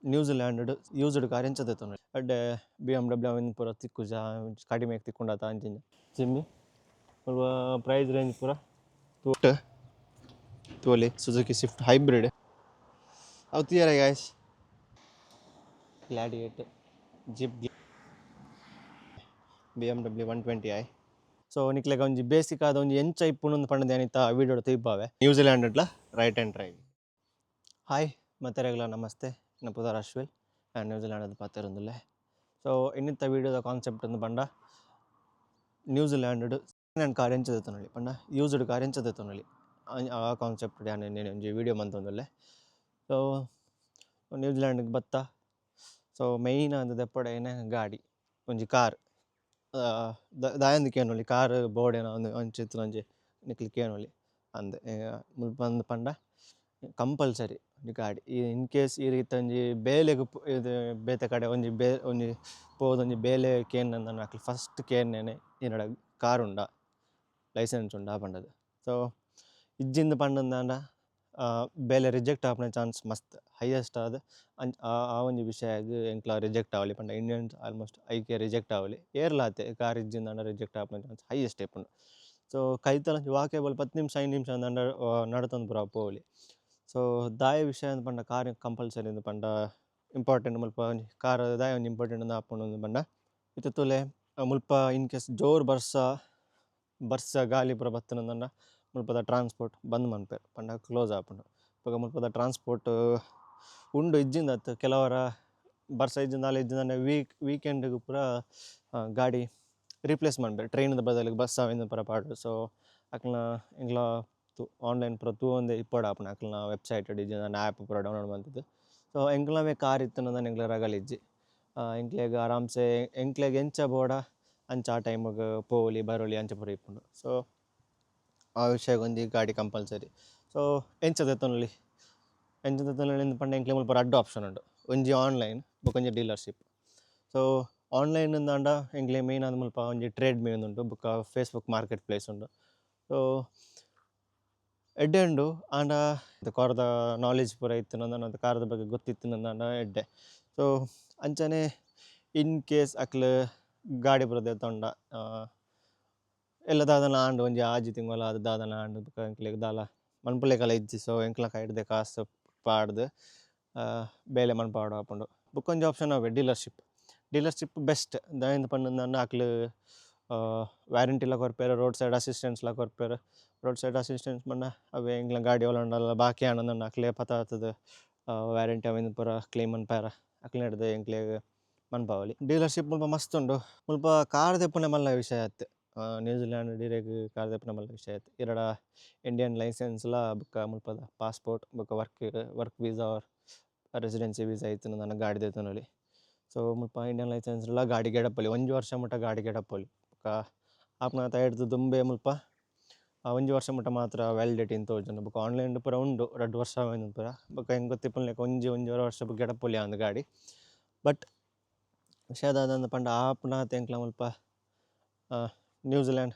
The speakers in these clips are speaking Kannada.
ನ್ಯೂಜಿಲ್ಯಾಂಡ್ ಯೂಸ್ಡ್ ಕಾರ್ ಎಂಚದೆತ್ತೊಂಡು ಅಡ್ಡೆ BMW ಅವಿನ ಪೂರ ತಿಕ್ಕುಜ ಕಡಿಮೆ ತಿಕ್ಕೊಂಡಾತ ಅಂಚಿಂಜ ಜಿಮ್ಮಿ ಸ್ವಲ್ಪ ಪ್ರೈಸ್ ರೇಂಜ್ ಪೂರ ತೂಟ್ ತೋಲಿ ಸುಜುಕಿ ಸ್ವಿಫ್ಟ್ ಹೈಬ್ರಿಡ್ ಅವು ತಿಯರ guys Gladiator Jeep BMW 120i so ನಿಕ್ಲೆಗ ಒಂಜಿ ಬೇಸಿಕ್ ಆದ ಒಂಜಿ ಎಂಚ ಇಪ್ಪುನೊಂದು ಪಂಡದ ಏನಿತ್ತ ವೀಡಿಯೋ ತಿಪ್ಪಾವೆ ನ್ಯೂಜಿಲ್ಯಾಂಡ್ಲ ರೈಟ್ ಆ್ಯಂಡ್ ಡ್ರೈವ್. ಹಾಯ್ ಮತ್ತೆ ರೆಗ್ಯುಲ ನಮಸ್ತೆ ನನ್ನ ಪುದರ್ ಅಶ್ವಿಲ್ ನಾನು ನ್ಯೂಜಿಲ್ಯಾಂಡ್ ಪಾತಿರೊಂದುಲ್ಲೆ. ಸೊ ಇನ್ನಿತ್ತ ವೀಡಿಯೋದ ಕಾನ್ಸೆಪ್ಟ್ ಅಂದು ಪಂಡ ನ್ಯೂಜಿಲ್ಯಾಂಡ್ ಸೆಕೆಂಡ್ ಕಾರ್ ಎಂಚದೆತ್ತೊನೊಲಿ ಪಂಡ ಯೂಸ್ಡ್ ಕಾರ್ ಎಂಚದೆತ್ತೊನೊಲಿ ಆ ಕಾನ್ಸೆಪ್ಟ್ ನಾನು ಇನ್ನೇನು ಒಂಜಿ ವೀಡಿಯೋ ಮಂತೊಂದುಲ್ಲೆ. ಸೊ ನ್ಯೂಜಿಲ್ಯಾಂಡ್ಗೆ ಬತ್ತ ಸೊ ಮೈನ್ ಅಂದು ದೆಪ್ಪಡೇನೆ ಗಾಡಿ ಒಂಜಿ ಕಾರ್ ದಾಯಂದು ಕೇನೊಲಿ ಕಾರ್ ಬೋರ್ಡೇನ ಒಂದು ಒಂಚಿತ್ತು ಒಂಜಿ ನಿಕ್ಲಿ ಕೇನೊಲಿ ಅಂದೆ ಮುಲ್ಪ ಅಂದು ಪಂಡ ಕಂಪಲ್ಸರಿ ಒಂಜಿ ಗಾಡಿ ಇನ್ ಕೇಸ್ ಈ ರೀತಿ ಒಂಜಿ ಬೇಲೆಗ್ ಇದು ಬೇತೆ ಕಡೆ ಒಂಜಿ ಪೋದೊಂಜಿ ಬೇಲೆ ಕೇನ್ ಅಂದ ಅಕ್ಲಿ ಫಸ್ಟ್ ಕೇನ್ನೇನೆ ಇನ್ನಡ ಕಾರ್ ಉಂಡ ಲೈಸೆನ್ಸ್ ಉಂಡ ಪಂಡದು. ಸೊ ಇಜ್ಜಿಂದು ಪಂಡಂದಾಂಡ ಬೇಲೆ ರಿಜೆಕ್ಟ್ ಆಪುನ ಚಾನ್ಸ್ ಮಸ್ತ್ ಹೈಯೆಸ್ಟ್ ಆದ ಆ ಒಂಜಿ ವಿಷಯಗ್ ಎಂಕ್ಲ ರಿಜೆಕ್ಟ್ ಆವಲಿ ಪಂಡ ಇಂಡಿಯನ್ಸ್ ಆಲ್ಮೋಸ್ಟ್ ಐಕೆ ರಿಜೆಕ್ಟ್ ಆವಲಿ ಏರ್ಲಾತೆ ಕಾರ್ ಇಜ್ಜಿಂದಾಂಡ ರಿಜೆಕ್ಟ್ ಆಪುನ ಚಾನ್ಸ್ ಹೈಯೆಸ್ಟ್ ಏಪುಂಡು. ಸೊ ಕೈತಲ ವಾಕೇಬಲ್ 10 ನಿಮಿಷ 5 ನಿಮಿಷ ಅಂದಾಂಡ ನಡತೊಂದು ಪೂರ ಪೋವಲಿ. ಸೊ ದಾಯ ವಿಷಯ ಅಂದ್ ಪಂಡ ಕಾರ್ ಕಂಪಲ್ಸರಿ ಅಂದ್ ಪಂಡ ಇಂಪಾರ್ಟೆಂಟ್ ಮುಲ್ಪ ಒಂಜಿ ಕಾರ್ ದಾಯ ಒಂಜಿ ಇಂಪಾರ್ಟೆಂಟ್ ಅಂದ್ ಆಪುಂಡು ಅಂದ್ ಪಂಡ ಇತ್ತೆ ತುಲೆ ಮುಲ್ಪ ಇನ್ ಕೇಸ್ ಜೋರು ಬರ್ಸ ಗಾಳಿ ಪೂರ ಬತ್ತುನಂದ ಮುಲ್ಪದ ಟ್ರಾನ್ಸ್ಪೋರ್ಟ್ ಬಂದ್ ಮನ್ಪೇರು ಪಂಡ ಕ್ಲೋಸ್ ಆಪುಂಡು. ಇವಾಗ ಮುಲ್ಪದ ಟ್ರಾನ್ಸ್ಪೋರ್ಟ್ ಉಂಡು ಇಜ್ಜಿಂದತ್ತು ಕೆಲವರ ಬರ್ಸ ಇಜ್ಜಿಂದ ಅಲ್ಲ ಇಜ್ಜಿಂದ ವೀಕೆಂಡ್ಗೆ ಪೂರ ಗಾಡಿ ರಿಪ್ಲೇಸ್ ಮಾಡ್ಬೇರು ಟ್ರೈನ್ದ ಬದಲಿಗೆ ಬಸ್ ಅವಿಂದ ಪೂರ ಪಾಡು. ಸೊ ಅಕ್ಲ ಎಂಗ್ಲ ಆನ್ಲೈನ್ ಪೂರ ತೂವೊಂದೆ ಇಪ್ಪಡು ಆಪುಂಡು ಅಕ್ಲನ ವೆಬ್ಸೈಟ್ ಇಜ್ಜಿಂದ ಆ್ಯಪ್ ಪೂರ ಡೌನ್ಲೋಡ್ ಮಂತಿದ್ದು. ಸೊ ಎಂಕ್ಲವೇ ಕಾರ್ ಇತ್ತುನಂದ ಎಂಕ್ಲ ರಗಲಿಜ್ಜಿ ಎಂಕ್ಲೆಗ್ ಆರಾಮ್ಸೆ ಎಂಕ್ಲೆಗ್ ಎಂಚ ಬೋಡ ಅಂಚ ಆ ಟೈಮಿಗೆ ಪೋವಲಿ ಬರೋಲಿ ಅಂಚ ಪೂರ ಇಪ್ಪುಂಡು. ಸೊ ಆ ವಿಷಯಕ್ಕೆ ಒಂಜಿ ಗಾಡಿ ಕಂಪಲ್ಸರಿ. ಸೊ ಎಂಚದೆತ್ತೊನೊಲಿ ಎಂತ ಪಂಡ ಎಂಕ್ಲೆ ಮುಲ್ಪ ರಡ್ಡು ಆಪ್ಷನ್ ಉಂಡು ಒಂಜಿ ಆನ್ಲೈನ್ ಬೊಕೊಂಜಿ ಡೀಲರ್ಶಿಪ್. ಸೊ ಆನ್ಲೈನ್ ದಾಂಡ ಎಂಕ್ಲೆ ಮೇಯ್ನ್ ಆದ್ ಮುಲ್ಪ ಒಂಜಿ ಟ್ರೇಡ್ ಮೇ ಉಂಡು ಬೊಕ್ಕ ಫೇಸ್ಬುಕ್ ಮಾರ್ಕೆಟ್ ಪ್ಲೇಸ್ ಉಂಡು. ಸೊ ಎಡ್ಡೆ ಉಂಡು ಆಂಡ ಕಾರದ ನಾಲೆಜ್ ಪೂರ ಇತ್ತಿನಂದ ಕಾರದ ಬಗ್ಗೆ ಗೊತ್ತಿತ್ತಿನಂದ ಎಡ್ಡೆ. ಸೊ ಅಂಚನೆ ಇನ್ ಕೇಸ್ ಅಕ್ಲ ಗಾಡಿ ಪೂರ ದೆತ್ತೊಂಡ ಎಲ್ಲ ದಾದನ ಆಂಡ್ ಒಂಜಿ ಆಜಿ ತಿಂಗೊಲ ಅದು ದಾದನ ಆಂಡ್ ಬೊಕ ಎಂಕ್ಲೆಗ್ ದಾಲ ಮನ್ಪುಲೆಕಲ ಇಜ್ಜಿ. ಸೊ ಎಂಕ್ಲ ಕೈಡ್ದೆ ಕಾಸು ಪಾಡ್ದು ಬೇಲೆ ಮನ್ಪಾಡು ಆಪುಂಡು. ಬೊಕೊಂಜಿ ಆಪ್ಷನ್ ಅವೆ ಡೀಲರ್ಶಿಪ್ ಬೆಸ್ಟ್ ದಾಯಂದು ಪಂಡಂದಾಂಡ ಅಕ್ಲು ವ್ಯಾರಂಟಿಲ ಕೊರ್ಪೆರ್ ರೋಡ್ ಸೈಡ್ ಅಸಿಸ್ಟೆನ್ಸ್ಲ ಕೊರ್ಪೆರ್. ರೋಡ್ ಸೈಡ್ ಅಸಿಸ್ಟೆನ್ಸ್ ಪಂಡ ಅವೇ ಎಂಕ್ಲ ಗಾಡಿ ಒಲಂಡಲ ಬಾಕಿ ಆನಂದಂಡ ಅಕ್ಲೆ ಪತಾತದ ವ್ಯಾರಂಟಿ ಅವಿಂದು ಪೂರ ಕ್ಲೇಮ್ ಮನ್ಪಾರ ಅಕ್ಲೆ ಹಿಡ್ದು ಎಂಕ್ಲೆಗ್ ಮನ್ಪಾವಲಿ. ಡೀಲರ್ಶಿಪ್ ಮುಲ್ಪ ಮಸ್ತ್ ಉಂಡು ಮುಲ್ಪ ಕಾರ್ ದೆಪ್ಪುನೆ ಮಲ್ಲ ವಿಷಯ ಆಯ್ತು ನ್ಯೂಜಿಲ್ಯಾಂಡ್ ಡಿರೆಗ್ ಕಾರ್ ದೆಪ್ಪುನ ಮಲ್ಲ ವಿಷಯ ಆಯ್ತು. ಇರಡ ಇಂಡಿಯನ್ ಲೈಸೆನ್ಸ್ಲ ಬೊಕ್ಕ ಮುಲ್ಪದ ಪಾಸ್ಪೋರ್ಟ್ ಬೊಕ್ಕ work visa or residency visa ಇತ್ತು ನನ್ನ ಗಾಡಿ ದೆತ್ತೊನೊಲಿ. ಸೊ ಮುಲ್ಪ ಇಂಡಿಯನ್ ಲೈಸೆನ್ಸ್ಲ ಗಾಡಿ ಗೆಡಪೊಲಿ 1 ವರ್ಷ ಮುಟ ಗಾಡಿ ಗೆಡಪೊಲಿ ಬೊಕ ಆಪುನ ಹಿಡ್ದು ದುಂಬೆ ಮುಲ್ಪ 1 ವರ್ಷ ಮುಟ ಮಾತ್ರ ವ್ಯಾಲಿಡಿಟಿ ಇಂದ್ ತೋಜುಂಡು. ಬೊಕ ಆನ್ಲೈನ್ ಪೂರ ಉಂಡು 2 ವರ್ಷ ಅವೇನು ಪೂರ ಬೊಕ ಎಂಕ್ ಗೊತ್ತಿಪ್ಪುನಲೆಕ ಒಂಜಿ ವರ್ಷ ಗೆಡಪೊಲಿ ಆಂದ್ ಗಾಡಿ. ಬಟ್ ವಿಷಯ ದಾದಂದು ಪಂಡ ಆಪುನಾತ್ ಎಂಕ್ಲ ಮುಲ್ಪ ನ್ಯೂಜಿಲ್ಯಾಂಡ್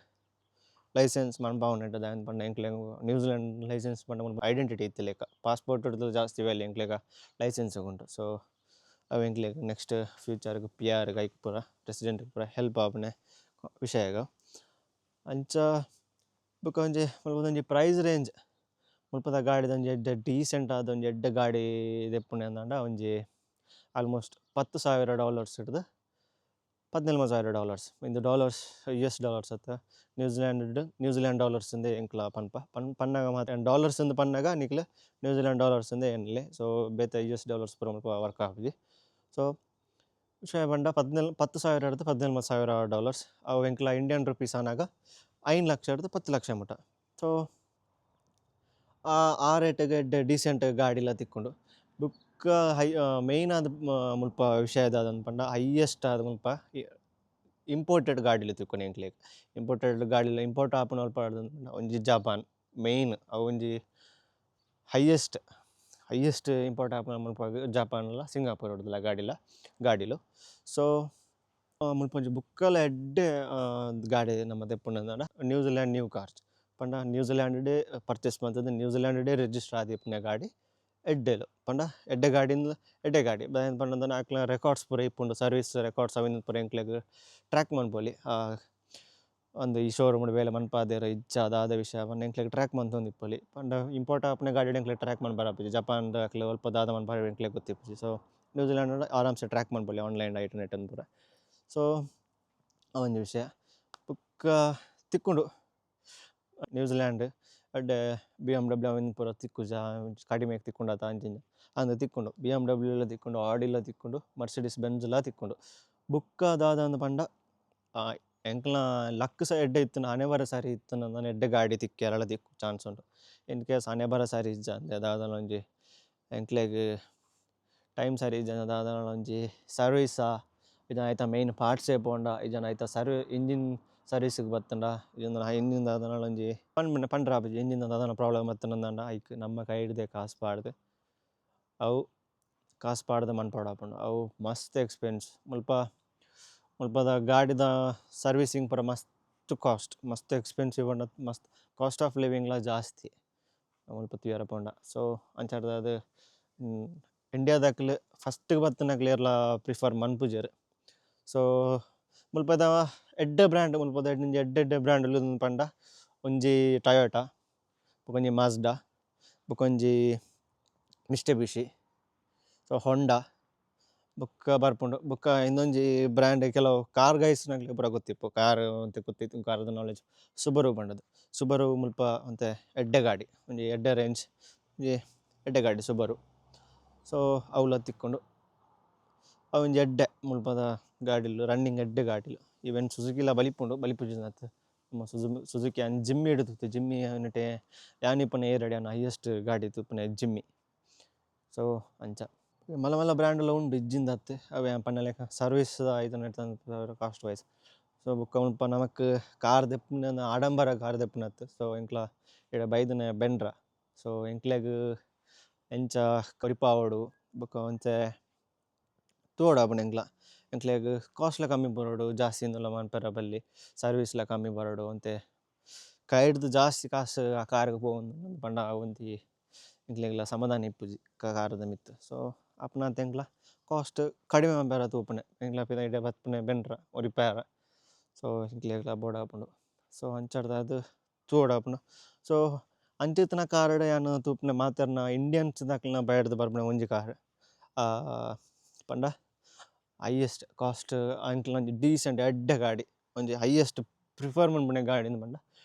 ಲೈಸೆನ್ಸ್ ಮನ್ಪಾವೊಂಡು ದಾಯಂದು ಪಂಡ ಎಂಕ್ಲೆಗ್ ನ್ಯೂಜಿಲ್ಯಾಂಡ್ ಲೈಸೆನ್ಸ್ ಪಂಡ ಮುಲ್ಪ ಐಡೆಂಟಿಟಿ ಇತ್ತಿಲೆಕ ಪಾಸ್ಪೋರ್ಟ್ ಹಿಡ್ದು ಜಾಸ್ತಿ ವ್ಯಾಲ್ಯೂ ಎಂಕ್ಲೆಗ ಲೈಸೆನ್ಸ್ಗೆ ಉಂಟು. ಸೊ ಅವು ಎಂಕ್ಲೆಗ್ ನೆಕ್ಸ್ಟ್ ಫ್ಯೂಚರ್ಗೆ PR ಐಕ್ ಪೂರ ರೆಸಿಡೆಂಟ್ಗೆ ಪೂರ ಹೆಲ್ಪ್ ಆಪುನೆ ವಿಷಯಗ ಅಂಚ. ಬೊಕ ಒಂಜಿ ಮುಲ್ಪದೊಂಜಿ ಪ್ರೈಸ್ ರೇಂಜ್ ಮುಲ್ಪದ ಗಾಡಿದೊಂಜಿ ಎಡ್ಡೆ ಡೀಸೆಂಟ್ ಆದ ಒಂಜಿ ಎಡ್ಡೆ ಗಾಡಿ ದೆಪ್ಪುನೆ ಅಂದಾಂಡ ಒಂಜಿ ಆಲ್ಮೋಸ್ಟ್ $10,000 ಹಿಡ್ದು $14,000 ಇಂದು ಡಾಲರ್ಸ್ US ಡಾಲರ್ಸ್ ಅತ್ತ ನ್ಯೂಜಿಲ್ಯಾಂಡ್ ಡಾಲರ್ಸ್ ಇಂದೆ ಎಂಕ್ಲ ಪನ್ನಗ ಮಾತ್ರ ಡಾಲರ್ಸ್ ಇಂದು ಪನ್ನಗ ನಿಕ್ಲೆ ನ್ಯೂಜಿಲ್ಯಾಂಡ್ ಡಾಲರ್ಸ್ ಇಂದೆ ಎನ್ನಲೆ. ಸೊ ಬೇತೆ US ಡಾಲರ್ಸ್ ಪೂರ ಮುಲ್ಪ ವರ್ಕ್ ಆಪುಜಿ. ಸೊ ವಿಷಯ ಪಂಡ 10,000 ಹಿಡ್ದು $14,000 ಅವು ಎಂಕ್ಲ ಇಂಡಿಯನ್ ರುಪೀಸ್ ಆನಾಗ 5 ಲಕ್ಷ ಹಿಡ್ದು 10 ಲಕ್ಷ ಮುಟ. ಸೊ ಆ ರೇಟ್ಗೆ ಎಡ್ಡೆ ಡೀಸೆಂಟ್ ಗಾಡಿಲ ತಿಕ್ಕುಂಡು. ಬೊಕ್ಕ ಮೇಯ್ನ್ ಆದ ಮುಲ್ಪ ವಿಷಯದಾದಂದು ಪಂಡ ಹೈಯೆಸ್ಟ್ ಆದ ಮುಲ್ಪ ಇಂಪೋರ್ಟೆಡ್ ಗಾಡಿಲು ತಿಕ್ಕುನೆ ಎಂಕ್ಲೆಗ್. ಇಂಪೋರ್ಟೆಡ್ ಗಾಡಿಲ ಇಂಪೋರ್ಟ್ ಆಪುನ ಅಲ್ಪ ಒಂಜಿ ಜಪಾನ್ ಮೇಯ್ನ್ ಅವು ಒಂಜಿ ಹೈಯೆಸ್ಟ್ ಇಂಪೋರ್ಟ್ ಆಪುನ ಮುಲ್ಪ ಜಪಾನ್ಲ ಸಿಂಗಾಪುರ್ ಹಿಡ್ದುಲ ಗಾಡಿಲು. ಸೊ ಮುಲ್ಪ ಒಂಜಿ ಬುಕ್ಕಲ ಎಡ್ಡೆ ಗಾಡಿ ನಮ್ಮ ದೆಪ್ಪುಂಡಂದಾಂಡ ನ್ಯೂಜಿಲ್ಯಾಂಡ್ ನ್ಯೂ ಕಾರ್ಸ್ ಪಂಡ ನ್ಯೂಜಿಲ್ಯಾಂಡ್ ಪರ್ಚೇಸ್ ಮಂತದ್ದು ನ್ಯೂಜಿಲ್ಯಾಂಡ್ ರಿಜಿಸ್ಟರ್ ಆದಿಪ್ಪುನ ಗಾಡಿ ಎಡ್ಡೆಲು ಪಂಡ ಎಡ್ಡೆ ಗಾಡಿಂದ ಎಡ್ಡೆ ಗಾಡಿ ಏನು ಪಂಡ ಆಕ್ಲ ರೆಕಾರ್ಡ್ಸ್ ಪೂರ ಇಪ್ಪುಂಡು ಸರ್ವಿಸ್ ರೆಕಾರ್ಡ್ಸ್ ಅವಿನ ಪೂರ ಎಂಕ್ಲೆಗ್ ಟ್ರ್ಯಾಕ್ ಮನ್ಪೊಲಿ ಒಂದು ಈ ಶೋರೂಮ್ ಬೇಲೆ ಮನ್ಪಾದೇರ ಇಜ್ಜಾದ ವಿಷಯ ಪಂಡ ಎಂಕ್ಲೆಗ್ ಟ್ರ್ಯಾಕ್ ಮಂತೊಂದು ಇಪ್ಪೊಲಿ ಪಂಡ ಇಂಪೋರ್ಟ್ ಆಪನೆ ಗಾಡಿ ಎಂಕ್ಲೆಗ್ ಟ್ರ್ಯಾಕ್ ಮನ್ ಬರಪಿಜಿ ಜಪಾನ್ದ ಅಕ್ಲೆ ಅಲ್ಪ ದಾದ ಮನ್ ಬರ ಎಂಕ್ಲೆಗ್ ಗೊತ್ತಿಪ್ಪುಜಿ. ಸೊ ನ್ಯೂಜಿಲೆಂಡ್ ಆರಾಮ್ಸೆ ಟ್ರ್ಯಾಕ್ ಮನ್ಪೊಲಿ ಆನ್ಲೈನ್ ಐಟು ಪೂರ. ಸೊ ಅವೊಂಜಿ ವಿಷಯ ಬುಕ್ಕ ತಿಕ್ಕುಂಡು ನ್ಯೂಜಿಲ್ಯಾಂಡ್ ಅಡ್ಡೆ BMW ಅವಿನ ಪೂರ ತಿಕ್ಕುಜ ಕಡಿಮೆಗೆ ತಿಕ್ಕೊಂಡಾತ ಅಂಚಿಂಜ ಅಂದು ತಿಕ್ಕೊಂಡು BMW ಎಲ್ಲ ತಿಕ್ಕೊಂಡು ಆಡಿಲ್ಲ ತಿಕ್ಕೊಂಡು ಮರ್ಸಿಡಿಸ್ ಬೆಂಜ್ ಎಲ್ಲ ತಿಕ್ಕೊಂಡು ಬುಕ್ಕ ದಾದ ಅಂದು ಪಂಡ ಎಂಕ್ಲ ಲಕ್ ಸಹ ಎಡ್ಡೆ ಇತ್ತು ಹಣೆ ಬರ ಸಾರಿ ಇತ್ತು ನಾನು ಎಡ್ಡೆ ಗಾಡಿ ತಿಕ್ಕಿ ಎಲ್ಲ ತಿಕ್ಕು ಚಾನ್ಸ್ ಉಂಟು. ಇನ್ ಕೇಸ್ ಹಣೆ ಬರ ಸಾರಿ ಇಜ್ಜ ಅಂದೆ ದಾದನ ಒಂಜಿ ಎಂಕ್ಲೆಗ್ ಟೈಮ್ ಸಾರಿ ಇಜ್ಜ ದಾದನ ಒಂಜಿ ಸರ್ವೀಸಾ ಇದನ್ನ ಆಯ್ತಾ ಮೇಯ್ನ್ ಪಾರ್ಟ್ಸೇ ಪೋಂಡ ಇದನ್ನ ಆಯ್ತಾ ಇಂಜಿನ್ ಸರ್ವೀಸಿಗೆ ಬತ್ತಂಡ ಇದನ್ನ ಇಂಜಿನ್ ದಾದನ ಒಂಜಿ ಪಂಡ್ರ ಆಪುಜಿ ಇಂಜಿನ್ ದಾದನ ಪ್ರಾಬ್ಲಮ್ ಬತ್ತಂಡ ಐಕ್ ನಮ್ಮ ಕೈ ಹಿಡ್ದೆ ಕಾಸು ಪಾಡ್ದು ಅವು ಕಾಸು ಪಾಡ್ದು ಮನ್ಪಾಡಾಪುಂಡು ಅವು ಮಸ್ತ್ ಎಕ್ಸ್ಪೆನ್ಸ್ ಮುಲ್ಪದ ಗಾಡಿದ ಸರ್ವೀಸಿಂಗ್ ಪೂರ ಮಸ್ತ್ ಎಕ್ಸ್ಪೆನ್ಸಿವ್ ಪಂಡ ಮಸ್ತ್ ಕಾಸ್ಟ್ ಆಫ್ ಲಿವಿಂಗ್ಲ ಜಾಸ್ತಿ ಮುಲ್ಪ ತೂಯರ ಪೋಂಡ. ಸೊ ಅಂಚಾಡ್ದ ಅದು ಇಂಡಿಯಾದಾಕ್ಲೆ ಫಸ್ಟ್ಗೆ ಬತ್ತನಕ್ಲೆರ್ಲ ಪ್ರಿಫರ್ ಮನ್ಪುಜೆರ್. ಸೊ ಮುಲ್ಪದ ಎಡ್ಡೆ ಬ್ರ್ಯಾಂಡ್ ಮುಲ್ಪದ ಎಡ್ಡೆ ಬ್ರ್ಯಾಂಡ್ ಪಂಡ ಒಂಜಿ ಟೊಯೋಟಾ ಬೊಕೊಂಜಿ ಮಾಜ್ಡಾ ಬೊಕೊಂಜಿ ಮಿಸ್ಟೆಬಿಷಿ ಸೊ ಹೊಂಡಾ ಬೊಕ್ಕ ಬರ್ಪುಂಡು. ಬೊಕ್ಕ ಇಂದೊಂಜಿ ಬ್ರ್ಯಾಂಡ್ ಕೆಲವು ಕಾರ್ ಗೈಸ್ನಕ್ಲೆ ಪೂರ ಗೊತ್ತಿಪ್ಪು ಕಾರ್ ಅಂತ ಗೊತ್ತಿತ್ತು ಕಾರ್ದ ನಾಲೆಜ್ ಸುಬರು ಪಂಡದು. ಸುಬರು ಮುಲ್ಪ ಅಂತೆ ಎಡ್ಡೆ ಗಾಡಿ ಒಂಜಿ ಎಡ್ಡೆ ರೇಂಜ್ ಒಂಜಿ ಎಡ್ಡೆ ಗಾಡಿ ಸುಬರು. ಸೊ ಅವಲ ತಿಕ್ಕೊಂಡು ಅವೊಂಜಿ ಎಡ್ಡೆ ಮುಲ್ಪದ ಗಾಡಿಲು ರನ್ನಿಂಗ್ ಎಡ್ಡೆ ಗಾಡಿಲು ಈವೆನ್ ಸುಜುಕಿಲ ಬಲಿಪುಜಿನತ್ ನಮ್ಮ ಸುಜುಕಿ ಅನ್ ಜಿಮ್ಮಿ ಹಿಡಿದು ಜಿಮ್ಮಿ ಅವನಟೆ ಯಾನಿಪ್ಪನ ಏರಡಿ ಅವನ ಹೈಯೆಸ್ಟ್ ಗಾಡಿ ತುಪ್ಪನೆ ಜಿಮ್ಮಿ. ಸೊ ಅಂಚ ಮಲ್ಲ ಮಲ್ಲ ಬ್ರ್ಯಾಂಡ್ಲ ಉಂಡು ಇಜ್ಜಿಂದತ್ತೆ ಅವೇ ಪನ್ನಲೆಕ ಸರ್ವೀಸ್ ಐದು ಕಾಸ್ಟ್ ವೈಸ್. ಸೊ ಬೊಕ್ಕ ಮುಲ್ಪ ನಮಕ್ ಕಾರ್ ದೆಪ್ಪುನ ಆಡಂಬರ ಕಾರ್ ದೆಪ್ಪುನತ್ತು. ಸೊ ಎಂಕ್ಲ ಇಡ ಬೈದನೆ ಬೆಂಡ್ರ. ಸೊ ಎಂಕ್ಲೆಗ್ ಎಂಚ ಕೊರಿಪಾವೊಡು ಬೊಕ್ಕ ಒಂತೆ ತೂವೊಡಾಪುಂಡು ಎಂಕ್ಲೆಗ್ ಕಾಸ್ಟ್ಲ ಕಮ್ಮಿ ಬರೋಡು ಜಾಸ್ತಿಂದಲ ಮನ್ಪೆರ ಬಲ್ಲಿ ಸರ್ವೀಸ್ಲ ಕಮ್ಮಿ ಬರೋಡು ಅಂತೆ ಕೈ ಹಿಡ್ದು ಜಾಸ್ತಿ ಕಾಸು ಆ ಕಾರ್ಗೆ ಪೋವೊಂದು ಪಂಡ ಒಂತಿ ಎಂಕ್ಲೆಗ್ಲ ಸಮಾಧಾನ ಇಪ್ಪುಜಿ ಕಾರ್ದ ಮಿತ್ತು. ಸೊ ಅಪ್ನಾತ್ ಎಂಕ್ಲ ಕಾಸ್ಟ್ ಕಡಿಮೆ ಮನ್ಪೆರ ತೂಪುನೆ ಎಂಕ್ಲ ಇಡೆ ಬತ್ಪುನೆ ಬೆಂಡ್ರ ರಿಪೇರ. ಸೊ ಎಂಕ್ಲೆಗ್ಲ ಬೋಡಾಪುಂಡು. ಸೊ ಅಂಚಾಡ್ದ ಅದು ತೂವೊಡಾಪುಂಡು. ಸೊ ಅಂಚಿತ್ತಿನ ಕಾರ್ಡ್ ಯಾನು ತೂಪುನೆ ಮಾತೆರ್ನ ಇಂಡಿಯನ್ಸ್ ದಾಕ್ಲೆನ ಬಯಡ್ದು ಬರ್ಪುನೆ ಒಂಜಿ ಕಾರ್ ಪಂಡ ಹೈಯೆಸ್ಟ್ ಕಾಸ್ಟ್ ಅಂಕ್ಲ ಒಂಜಿ ಡೀಸೆಂಟ್ ಎಡ್ಡೆ ಗಾಡಿ ಒಂಜಿ ಹೈಯೆಸ್ಟ್ ಪ್ರಿಫರ್ ಮನ್ಪುನೆ ಗಾಡಿ ಪಂಡ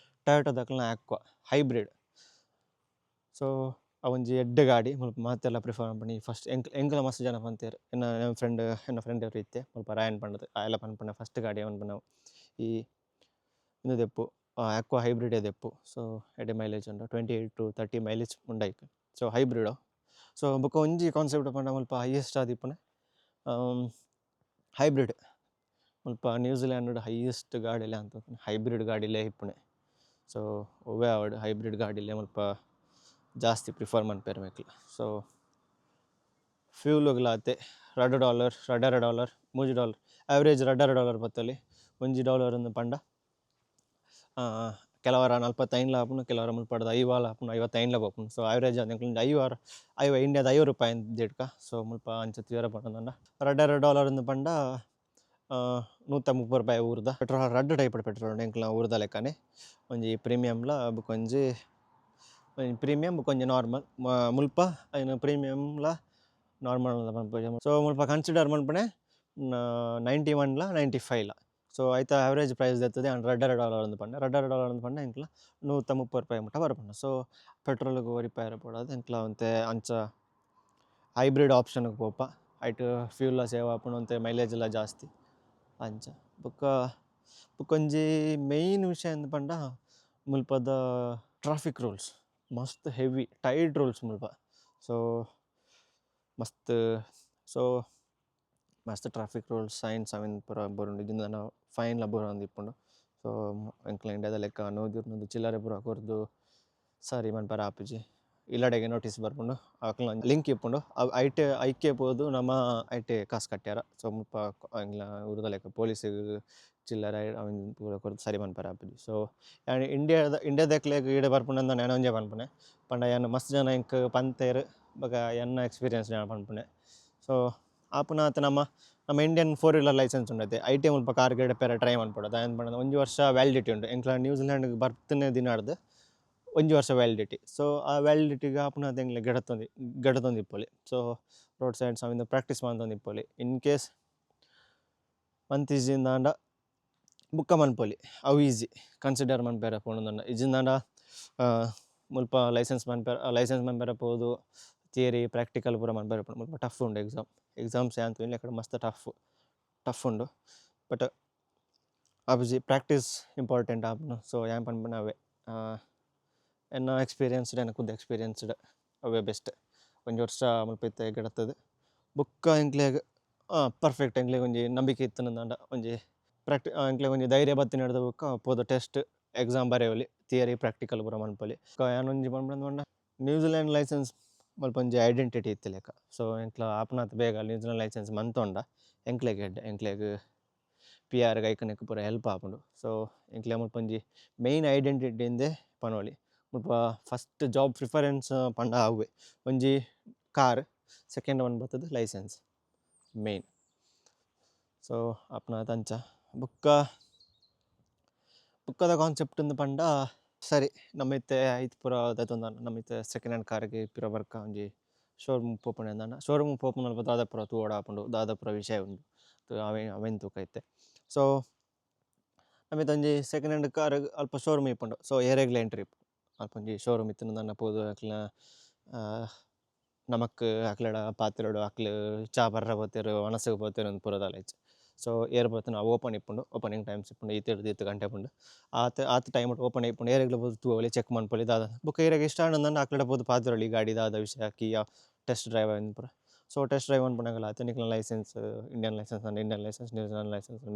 ಟೊಯೋಟಾ ದಾಕ್ಲೆನ ಆಕ್ವಾ ಹೈಬ್ರಿಡ್. ಸೊ ಅವೊಂಜಿ ಎಡ್ಡೆ ಗಾಡಿ ಮುಲ್ಪ ಮಾತೆಲ್ಲ ಪ್ರಿಫರ್ ಮನ್ಪುನೆ ಫಸ್ಟ್ ಎಂಕ್ಲ ಮಸ್ತ್ ಜನ ಪಂತೇರು ಎನ್ನ ಫ್ರೆಂಡ್ ಅವ್ರು ಇತ್ತೆ ಮುಲ್ಪ ರಾಯನ್ ಪಂಡದು ಆಯೆಲ್ಲ ಪನ್ಪುನೆ ಫಸ್ಟ್ ಗಾಡಿ ಮನ್ಪುನೆ ಅವು ಈ ಇಂದು ದೆಪ್ಪು ಆಕ್ವಾ ಹೈಬ್ರಿಡೇ ದೆಪ್ಪು. ಸೊ ಎಡ್ಡೆ ಮೈಲೇಜ್ ಉಂಡು 28 to 30 ಮೈಲೇಜ್ ಉಂಡೈಕ್. So hybrid. ಸೊ ಬೊಕ ಒಂಜಿ ಕಾನ್ಸೆಪ್ಟ್ ಪಂಡ ಮುಲ್ಪ ಹೈಯೆಸ್ಟ್ ಆದಿಪ್ಪುನೆ ಹೈಬ್ರಿಡ್ ಮುಲ್ಪ ನ್ಯೂಜಿಲ್ಯಾಂಡ್ ಹೈಯೆಸ್ಟ್ ಗಾಡಿಲೆ ಅಂತ ಹೈಬ್ರಿಡ್ ಗಾಡಿಲೇ ಇಪ್ಪುನೆ. ಸೊ ಒವ್ವೇ ಆವಡ್ ಹೈಬ್ರಿಡ್ ಗಾಡಿಲೇ ಮುಲ್ಪ ಜಾಸ್ತಿ ಪ್ರಿಫರ್ ಮನ್ಪೆರ್ ಮೇಕ್ಲ. ಸೊ ಫ್ಯೂಲುಗ್ಲಾತೆ $2 $3 ಆವ್ರೇಜ್ $2 ಬತ್ತಲಿ $1 ಪಂಡ ಕೆಲವರ 45ಲ ಆಪುಂಡು ಕೆಲವರ ಮುಲ್ಪಡ್ದ 5 ಆಪುಂಡು 55ಲ ಬೋಪುಂಡು. ಸೊ ಆವ್ರೇಜ್ ಆದ್ ಎಂಕ್ಲೆನ 5 ಇಂಡಿಯಾದ ₹5 ದಿಡ್ಕ. ಸೊ ಮುಲ್ಪ ಅಂಚ ತೂಯರ ಪಂಡಂದ $2 ಪಂಡ ₹130 ಊರ್ದ ಪೆಟ್ರೋಲ್ ರಡ್ಡ್ ಟೈಪುಡು ಪೆಟ್ರೋಲ್ ಉಂಡು ಎಂಕ್ಲ ಊರ್ದ ಲೆಕ್ಕನೆ ಒಂಜಿ ಪ್ರೀಮಿಯಮ್ಲ ಬೊಕೊಂಜಿ ಪ್ರೀಮಿಯಮ್ ಬೊಕೊಂಜಿ ನಾರ್ಮಲ್ ಮುಲ್ಪ ಐನ ಪ್ರೀಮಿಯಮ್ಲ ನಾರ್ಮಲ್ ಪನ್ಪುಜಿ. ಸೊ ಮುಲ್ಪ ಕನ್ಸಿಡರ್ ಮನ್ಪುನೆ 91ಲ 95ಲ. ಸೊ ಐತ ಆವ್ರೇಜ್ ಪ್ರೈಸ್ ದೆತ್ತುದೆ $2 ಪಂಡ $2 ಪಂಡ ಎಂಕ್ಲ ₹130 ಮುಟ ಬರ್ಪುಂಡು. ಸೊ ಪೆಟ್ರೋಲ್ಗು ರಿಪೇರ್ ಪೋಡಾದ್ ಎಂಕ್ಲ ಒಂತೆ ಅಂಚ ಹೈಬ್ರಿಡ್ ಆಪ್ಷನ್ಗ್ ಪೋಪ ಐಟ್ ಫ್ಯೂಲ ಸೇವ್ ಆಪುಂಡು ಒಂತೆ ಮೈಲೇಜ್ಲ ಜಾಸ್ತಿ ಅಂಚ. ಬೊಕೊಂಜಿ ಮೇಯ್ನ್ ವಿಷಯ ಎಂತ ಪಂಡ ಮುಲ್ಪದ ಟ್ರಾಫಿಕ್ ರೂಲ್ಸ್ ಮಸ್ತ್ ಹೆವಿ ಟೈಟ್ ರೂಲ್ಸ್ ಮುಲ್ಪ. ಸೊ ಮಸ್ತ್ ಸೊ ಮಸ್ತ್ ಟ್ರಾಫಿಕ್ ರೂಲ್ಸ್ ಸೈನ್ಸ್ ಅವಿನ್ ಪೂರ ಬರುಂಡು ಇಜ್ಜಿಂದನ ಫೈನ್ಲ ಬೂರೊಂದು ಇಪ್ಪುಂಡು. ಸೊ ಎಂಕ್ಲ ಇಂಡಿಯಾದ ಲೆಕ್ಕ ನೂದಿರ್ನೊಂದು ಚಿಲ್ಲರೆ ಪೂರ ಕೊರ್ದು ಸರಿ ಮನ್ಪರೆ ಆಪುಜಿ ಇಲ್ಲಡೆಗೆ ನೋಟಿಸ್ ಬರ್ಪುಂಡು ಅಕ್ಲ ಲಿಂಕ್ ಇಪ್ಪುಂಡು ಅವು ಐಕೆ ಪೋದು ನಮ್ಮ ಐಟೆ ಕಾಸು ಕಟ್ಟ್ಯಾರ. ಸೊ ಮುಲ್ಪ ಎಂಗ್ಲ ಉರ್ದ ಲೆಕ್ಕ ಪೊಲೀಸಿಗ್ ಚಿಲ್ಲರೆ ಅವನ್ ಪೂರ ಕೊರ್ದು ಸರಿ ಮನ್ಪರೆ ಆಪುಜಿ. ಸೊ ಯಾನ್ ಇಂಡಿಯಾದಕ್ಲೆಗ್ ಈಡೆ ಬರ್ಪುಂಡಂದ ನಾನು ಒಂಜೆ ಪನ್ಪುನೆ ಪಂಡ ಯಾನ್ ಮಸ್ತ್ ಜನ ಎಂಕ್ ಪಂತೇರ್ ಬೊಕ ಎನ್ನ ಎಕ್ಸ್ಪೀರಿಯನ್ಸ್ ನಾನು ಪನ್ಪುನೆ. ಸೊ ಆಪುನಾತ್ ನಮ್ಮ ಇಂಡಿಯನ್ 4 ವೀಲರ್ ಲೈಸೆನ್ಸ್ ಉಂಡತೆ ಐಟೆ ಮುಲ್ಪ ಕಾರ್ಗ್ ಎಡೆಪೆರ ಟ್ರೈ ಮನ್ಪೊಡು. ದಾಯೆಂದ್ ಪಂಡ ಒಂಜಿ ವರ್ಷ ವ್ಯಾಲಿಡಿಟಿ ಉಂಡು ಎಂಕ್ಲ ನ್ಯೂಜಿಲೆಂಡ್‌ಗ್ ಬರ್ತನೆ ದಿನಾಡ್ದು ಒಂಜಿ ವರ್ಷ ವ್ಯಾಲಿಡಿಟಿ. ಸೊ ಆ ವ್ಯಾಲಿಡಿಟಿಗೆ ಆಪುನಾತ್ ಎಂಕ್ಲೆ ಗೆಡತೊಂದಿಪ್ಪೊಲಿ. ಸೊ ರೋಡ್ ಸೈಡ್ಸ್ ಅವಿಂದ ಪ್ರಾಕ್ಟೀಸ್ ಮಂತೊಂದಿಪ್ಪೊಲಿ. ಇನ್ ಕೇಸ್ ಮಂತಿಜಿಂದಾಂಡ ಬುಕ್ಕ ಮನ್ಪೊಲಿ ಅವು ಈಸಿ ಕನ್ಸಿಡರ್ ಮನ್ಪೆರೆ ಪೋಂಡುಂದಂಡ ಇಜಿಂದಾಂಡ ಮುಲ್ಪ ಲೈಸೆನ್ಸ್ ಮನ್ಪೆರೆ ಪೋದು ಥಿಯರಿ ಪ್ರಾಕ್ಟಿಕಲ್ ಪೂರ ಮನ್ಪೆರೆ ಪೋಂಡು. ಮುಲ್ಪ ಟಫ್ ಉಂಡು ಎಕ್ಸಾಮ್ಸ್ ಯಾಂತು ಇನ್ನು ಲೆಕ್ಕಡೆ ಮಸ್ತ್ ಟಫ್ ಉಂಡು. ಬಟ್ ಅಬುಜಿ ಪ್ರಾಕ್ಟೀಸ್ ಇಂಪಾರ್ಟೆಂಟ್ ಆಪುಂಡು. ಸೊ ಯಾನ್ ಪನ್ಪುನೆ ಅವೇ ಎನ್ನ ಎಕ್ಸ್ಪೀರಿಯನ್ಸ್ಡ್ ಎನ್ನ ಕುದ್ದು ಎಕ್ಸ್ಪೀರಿಯನ್ಸ್ಡ್ ಅವೇ ಬೆಸ್ಟ್. ಒಂಜಿ ವರ್ಷ ಮುಲ್ಪ ಇತ್ತೆ ಗೆಡತದು ಬುಕ್ಕ ಎಂಕ್ಲೆಗ್ ಪರ್ಫೆಕ್ಟ್ ಎಂಕ್ಲೆಗ್ ಒಂಜಿ ನಂಬಿಕೆ ಇತ್ತುಂದಾಂಡ ಒಂಜಿ ಎಂಕ್ಲೆಗ್ ಒಂಜಿ ಧೈರ್ಯ ಬತ್ತಿನ ಹಿಡ್ದ ಬುಕ್ಕ ಪೋದು ಟೆಸ್ಟ್ ಎಕ್ಸಾಮ್ ಬರೆಯೊಲಿ ಥಿಯರಿ ಪ್ರಾಕ್ಟಿಕಲ್ ಪೂರ ಮನ್ಪೊಲಿ. ಯಾನ್ ಒಂಜಿ ಪನ್ಪುನಂದು ಪಂಡ ನ್ಯೂಜಿಲೆಂಡ್ ಲೈಸೆನ್ಸ್ ಮುಲ್ಪ ಒಂಜಿ ಐಡೆಂಟಿಟಿ ಇತ್ತು ಲೆಕ್ಕ. ಸೊ ಎಂಕ್ಲ ಆಪುನಾತ್ ಬೇಗ ನ್ಯೂಜಿಲೆಂಡ್ ಲೈಸೆನ್ಸ್ ಮಂತೊಂಡ ಎಂಕ್ಲೆಗ್ PR ಐಕನೆಕ್ ಪೂರ ಹೆಲ್ಪ್ ಆಪುಂಡು. ಸೊ ಎಂಕ್ಲೆ ಮುಲ್ಪ ಒಂಜಿ ಮೇಯ್ನ್ ಐಡೆಂಟಿಟಿಂದೆ ಪನೊಲಿ ಮುಲ್ಪ ಫಸ್ಟ್ ಜಾಬ್ ಪ್ರಿಫರೆನ್ಸ್ ಪಂಡ ಅವ್ವೆ ಒಂಜಿ ಕಾರ್ ಸೆಕೆಂಡ್ ಒನ್ ಬತ್ತುದು ಲೈಸೆನ್ಸ್ ಮೇಯ್ನ್. ಸೊ ಆಪುನಾತ್ ಅಂಚ ಬುಕ್ಕದ ಕಾನ್ಸೆಪ್ಟ್ ಇಂದು ಪಂಡ ಸರಿ ನಮಿತ್ತೆ ಐತ್ ಪೂರ ದೈತೊಂದಾಂಡ ನಮಿತ್ತೆ ಸೆಕೆಂಡ್ ಹ್ಯಾಂಡ್ ಕಾರ್ಗೆ ಪಿರ ಬರ್ಕ ಒಂಜಿ ಶೋರೂಮ್ ಪೋಪುನೆ ಅಂದಾಂಡ ಶೋರೂಮ್ ಪೋಪುನ ಅಲ್ಪ ದಾದ ಪೂರ ತೂವಡ ಆಪುಂಡು ದಾದ ಪೂರ ವಿಷಯ ಉಂಡು ಅವೆನ್ ತೂಕ ಇತ್ತೆ. ಸೊ ನಮಿತ್ ಒಂಜಿ ಸೆಕೆಂಡ್ ಹ್ಯಾಂಡ್ ಕಾರ್ ಅಲ್ಪ ಶೋರೂಮ್ ಇಪ್ಪುಂಡು. ಸೊ ಏರೆಗ್ಲ ಎಂಟ್ರಿ ಅಲ್ಪ ಒಂಜಿ ಶೋರೂಮ್ ಇತ್ತಿನಂದಾಂಡ ಪೋದು ಅಕ್ಲ ನಮಕ್ ಅಕ್ಲೆಡ ಪಾತೆರಡು ಅಕ್ಲು ಚಾ ಬರ್ರ ಪೋತೆರ್ ವನಸಗ್ ಪೋತೆರ್ ಅಂದ್ ಪೂರದಾಲ ಇಜ್ಜಿ. ಸೊ ಏರ್ ಬತ್ತಿನ ಓಪನ್ ಇಪ್ಪುಂಡು ಓಪನಿಂಗ್ ಟೈಮ್ಸ್ ಇಪ್ಪುಂಡು ಈತೆರ್ದು ಗಂಟೆ ಪುಂಡು ಆತ ಟೈಮ್ ಓಪನ್ ಇಪ್ಪುಂಡು ಏರೆಗ್ಲ ಪೋದು ತೂವೊಲಿ ಚೆಕ್ ಮನ್ಪೊಲಿ ದಾದ ಬೊಕ ಇರೆಗ್ ಇಷ್ಟ ಆಂಡಂದಾಂಡ ಅಕ್ಲೆಡ ಪೋದು ಪಾತೆರೊಲಿ ಗಾಡಿ ದಾದ ವಿಷಯ ಕಿಯ ಟೆಸ್ಟ್ ಡ್ರೈವ್ ಅವೆನ್ ಪೂರ. ಸೊ ಟೆಸ್ಟ್ ಡ್ರೈವ್ ಮನ್ಪುನಗಲ ಆತೆ ನಿಕ್ಲ licence Indian licence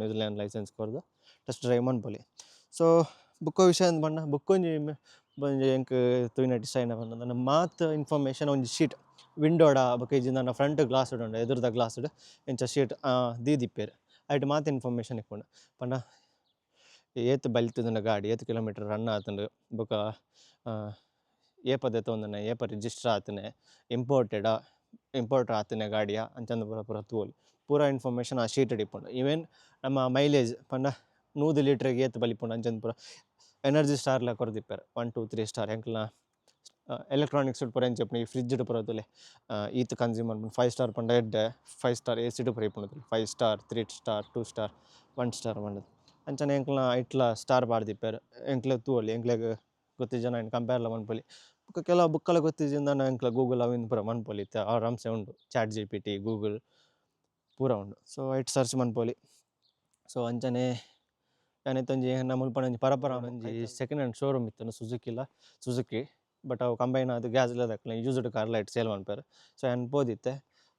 New Zealand licence ಕೊರ್ದು ಟೆಸ್ಟ್ ಡ್ರೈವ್ ಮನ್ಪೊಲಿ. ಸೊ ಬುಕ್ಕ ವಿಷಯ ಅಂದ್ ಪಂಡ ಬುಕ್ ಒಂಜಿ ಎಂಕ್ ತೂಯಿನ ಡಿಸೈನ್ ಪಂಡ ಮಾತ್ ಇನ್ಫಾರ್ಮೇಷನ್ ಒಂಜಿ ಶೀಟ್ ವಿಂಡೋಡ ಬೊಕ ಇಜಿಂದಾಂಡ ಫ್ರಂಟ್ ಗ್ಲಾಸ್ಡ್ ಉಂಡು ಎದುರುದ ಗ್ಲಾಸ್ಡ್ ಎಂಚ ಶೀಟ್ ದೀದಿಪ್ಪೆರ್ ಐಟ್ ಮಾತ ಇನ್ಫಾರ್ಮೇಷನ್ ಇಪ್ಪುಂಡು ಪಂಡ ಏತ್ ಬಲಿತುಂಡ ಗಾಡಿ ಏತ್ ಕಿಲೋಮೀಟರ್ ರನ್ ಆತುಂಡು ಬೊಕ ಏಪ ದೆತೊಂದುನೆ ಏಪ ರಿಜಿಸ್ಟರ್ ಆತುನೆ ಇಂಪೋರ್ಟರ್ ಆತುನೆ ಗಾಡಿಯ ಅಂಚಂದ ಪೂರ ತೂವೊಲಿ ಪೂರ ಇನ್ಫಾರ್ಮೇಷನ್ ಆ ಶೀಟ್ ಇಪ್ಪುಂಡು. ಈವೆನ್ ನಮ್ಮ ಮೈಲೇಜ್ ಪಂಡ 100 ಲೀಟ್ರಿಗೆ ಏತ್ ಬಲಿಪುಂಡು ಅಂಚಂದ ಪೂರ ಎನರ್ಜಿ ಸ್ಟಾರ್ಲ ಕೊರ್ದಿಪ್ಪೆರ್ 1 2 3 ಸ್ಟಾರ್ ಎಂಕ್ಲ ಎಲೆಕ್ಟ್ರಾನಿಕ್ಸ್ ಪೂರ ಎಂಚ ಇಪ್ಪುಂಡು ಈ ಫ್ರಿಡ್ಜ್ ಪೂರ ತುಲೆ ಈತ್ ಕನ್ಸ್ಯೂಮ್ ಮನ್ಪುಂಡು 5 ಸ್ಟಾರ್ ಪಂಡ ಎಡ್ಡೆ 5 ಸ್ಟಾರ್ AC ಪೂರ ಇಪ್ಪುಂಡು 5 ಸ್ಟಾರ್ 3 ಸ್ಟಾರ್ 2 ಸ್ಟಾರ್ 1 ಸ್ಟಾರ್ ಪಂಡದು ಅಂಚನೆ ಎಂಕ್ಲ ಐಟ್ಲ ಸ್ಟಾರ್ ಪಾಡ್ದಿಪ್ಪೆರ್ ಎಂಕ್ಲೆ ತೂವೊಲಿ ಎಂಕ್ಲೆಗ್ ಗೊತ್ತಿಜನ ಆಯ್ನ ಕಂಪೇರ್ಲ ಮನ್ಪೊಲಿ. ಬೊಕ ಕೆಲವು ಬುಕ್ಕಲ ಗೊತ್ತಿಜಿಂದಾಂಡ ಎಂಕ್ಲ ಗೂಗಲ್ ಅವಿಂದ್ ಪೂರ ಮನ್ಪೊಲಿ ಇತ್ತೆ ಆರಾಮ್ಸೆ ಉಂಡು ChatGPT ಗೂಗಲ್ ಪೂರ ಉಂಡು. ಸೊ ಐಟ್ ಸರ್ಚ್ ಮನ್ಪೊಲಿ. ಸೊ ಅಂಚನೆ ಯಾನಿತ್ತೊಂಜಿ ನಮ್ಮ ಮುಲ್ಪನ ಒಂಜಿ ಪರಪರ ಒಂಜಿ ಸೆಕೆಂಡ್ ಹ್ಯಾಂಡ್ ಶೋರೂಮ್ ಇತ್ತುಂಡು ಸುಜುಕಿ ಬಟ್ ಅವು ಕಂಬೈನ್ ಆದ್ ಗ್ಯಾಸ್ಲ ದಕ್ಲೆ ಯೂಸ್ಡ್ ಕಾರ್ಲ ಐಟ್ ಸೇಲ್ ಮನ್ಪೆರ್. ಸೊ ಯಾನ್ ಪೋದಿತ್ತೆ.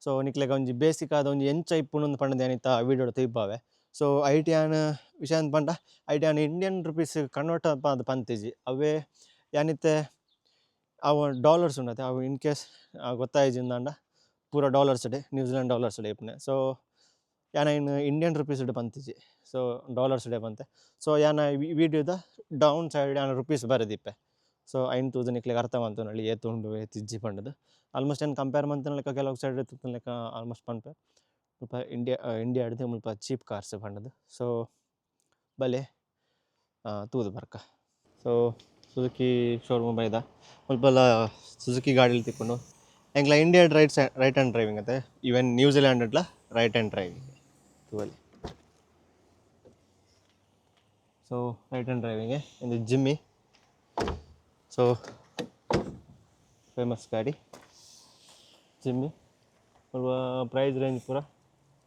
ಸೊ ನಿಕ್ಲೆಗ್ ಒಂಜಿ ಬೇಸಿಕ್ ಆದ ಒಂಜಿ ಎಂಚ ಇಪ್ಪುಂಡು ಪಂಡದ್ ಯಾನಿತ್ತ ವೀಡಿಯೋಡ್ ತೂಯಿಪಾವೆ. ಸೊ ಐಟ್ ಯಾನ್ ವಿಷಯ ಅಂದ್ ಪಂಡ ಐಟ್ ಯಾನ್ ಇಂಡಿಯನ್ ರುಪೀಸ್ ಕನ್ವರ್ಟ್ ಪಂತಿಜಿ ಅವೇ ಯಾನಿತ್ತೆ ಅವು ಡಾಲರ್ಸ್ ಉಂಡತೆ ಅವು ಇನ್ ಕೇಸ್ ಗೊತ್ತಾಯಿಜಿಂದಾಂಡ ಪೂರ ಡಾಲರ್ಸ್ಡೆ ನ್ಯೂಜಿಲೆಂಡ್ ಡಾಲರ್ಸ್ಡೆ ಇಪ್ಪುನೆ. ಸೊ ಯಾನ ಇನ್ನು ಇಂಡಿಯನ್ ರುಪೀಸ್ಡ್ ಪಂತಿಜಿ ಸೊ ಡಾಲರ್ಸ್ಡೆ ಪಂತೆ. ಸೊ ಯಾನ ವೀಡಿಯೋದ ಡೌನ್ ಸೈಡ್ ಯಾನ ರುಪೀಸ್ ಬರೆದಿಪ್ಪೆ. ಸೊ ಐನ್ ತೂದು ನಿಕ್ಲೆಗ್ ಅರ್ಥ ಮಂತೊನೊಲಿ ಏತ್ ಉಂಡು ಏತ್ ಇಜ್ಜಿ ಪಂಡದು ಆಲ್ಮೋಸ್ಟ್ ಏನು ಕಂಪೇರ್ ಮಂತನ ಲೆಕ್ಕ ಕೆಲವು ಸೈಡ್ ಇತ್ತು ಲೆಕ್ಕ ಆಲ್ಮೋಸ್ಟ್ ಪನ್ಪೆ ಮುಲ್ಪ ಇಂಡಿಯಾಡ್ದು ಮುಲ್ಪ ಚೀಪ್ ಕಾರ್ಸ್ ಪಂಡದು. ಸೊ ಬಲೆ ತೂದು ಬರ್ಕ. ಸೊ ಸುಜುಕಿ ಶೋರೂಮ್ ಬೈದ ಮುಲ್ಪಲ ಸುಜುಕಿ ಗಾಡಿಲ್ ತಿಕ್ಕುಂಡು ಎಂಕ್ಲ ಇಂಡಿಯಾಡ್ ರೈಟ್ ಹ್ಯಾಂಡ್ ಡ್ರೈವಿಂಗ್ ಅತೆ ಈವನ್ ನ್ಯೂಜಿಲೆಂಡ್ಲ ರೈಟ್ ಹ್ಯಾಂಡ್ ಡ್ರೈವಿಂಗ್ ತೂವಲಿ. ಸೊ ರೈಟ್ ಹ್ಯಾಂಡ್ ಡ್ರೈವಿಂಗ್ ಇಂದು ಜಿಮ್ಮಿ. ಸೊ ಫೇಮಸ್ ಗಾಡಿ ಜಿಮ್ಮಿ ಮುಲ್ಪ ಪ್ರೈಸ್ ರೇಂಜ್ ಪೂರ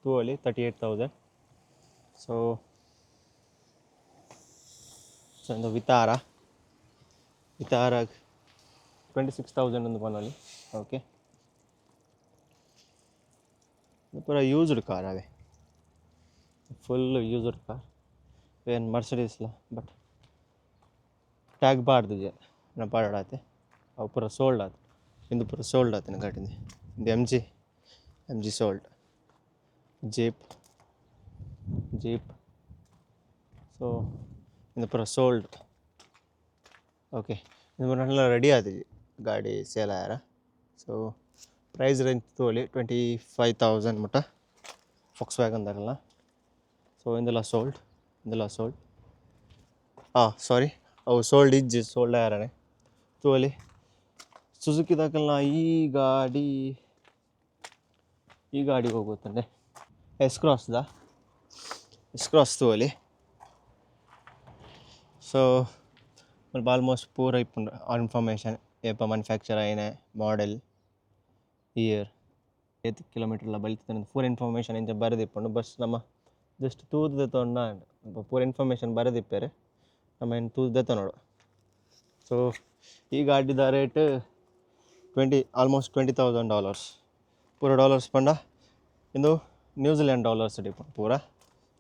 ತೂವಲಿ 38,000. ಸೊ ಒಂದು ವಿತಾರ 26,000 ಒಂದು ಪನೊಲಿ. ಓಕೆ ಪೂರ ಯೂಸ್ಡ್ ಕಾರ್ ಅವೇ ಫುಲ್ ಯೂಸ್ಡ್ ಕಾರ್ ಏನು ಮರ್ಸಿಡೀಸ್ಲ ಬಟ್ ಟ್ಯಾಗ್ ಬಾರ್ದು ಜನ ಪಾಡಾತೆ ಅವು ಪೂರ ಸೋಲ್ಡ್ ಆತು ಇಂದು ಪೂರ ಸೋಲ್ಡ್ ಆತನ ಗಾಡಿಂದು. ಇದು M G sold. Jeep so ಇಂದು ಪೂರ ಸೋಲ್ಡ್. ಓಕೆ ಇದು ಪೂರ ರೆಡಿ ಆದಿಜಿ ಗಾಡಿ ಸೇಲ್ ಆಯಾರ. ಸೊ ಪ್ರೈಸ್ ರೇಂಜ್ ತೋಲಿ 25,000 ಮುಟ್ಟ ಫಾಕ್ಸ್ ವ್ಯಾಗನ್ ದಾಗಲ್ಲ. ಸೊ ಇಂದೆಲ್ಲ ಸೋಲ್ಡ್ ಸಾರಿ ಅವು ಸೋಲ್ಡ್ ಆಯಾರನೆ ತೋಲಿ. ಸುಜುಕಿ ದಾಕಲ್ನ ಈ ಗಾಡಿ ಹೋಗುತ್ತಂಡೆ ಎಸ್ ಕ್ರಾಸ್ ತೋಲಿ. ಸೊ ಸ್ವಲ್ಪ ಆಲ್ಮೋಸ್ಟ್ ಪೂರ ಇಪ್ಪುಂಡು ಇನ್ಫಾರ್ಮೇಷನ್ ಏಪ ಮ್ಯಾನುಫ್ಯಾಕ್ಚರ್ ಆಯ್ನೆ, ಮಾಡೆಲ್, ಇಯರ್, ಏತ್ ಕಿಲೋಮೀಟರ್ಲ ಬಲ್ತಿದ್ದಾನೆ ಪೂರ ಇನ್ಫಾರ್ಮೇಷನ್ ಇಂಚ ಬರೆದಿಪ್ಪುಂಡು. ಬಸ್ ನಮ್ಮ ಜಸ್ಟ್ ತೂದು ತೊಂಡ ಪೂರ ಇನ್ಫಾರ್ಮೇಷನ್ ಬರೆದಿಪ್ಪೇರೆ ನಮ್ಮ ಏನು ತೂದು ನೋಡು. ಸೊ ಈ ಗಾಡಿದ ರೇಟ್ ಆಲ್ಮೋಸ್ಟ್ $20,000 ಪೂರ ಡಾಲರ್ಸ್ ಪಂಡ. ಇಂದು ನ್ಯೂಜಿಲೆಂಡ್ ಡಾಲರ್ಸ್ ಡಿಪುಂಡು ಪೂರ.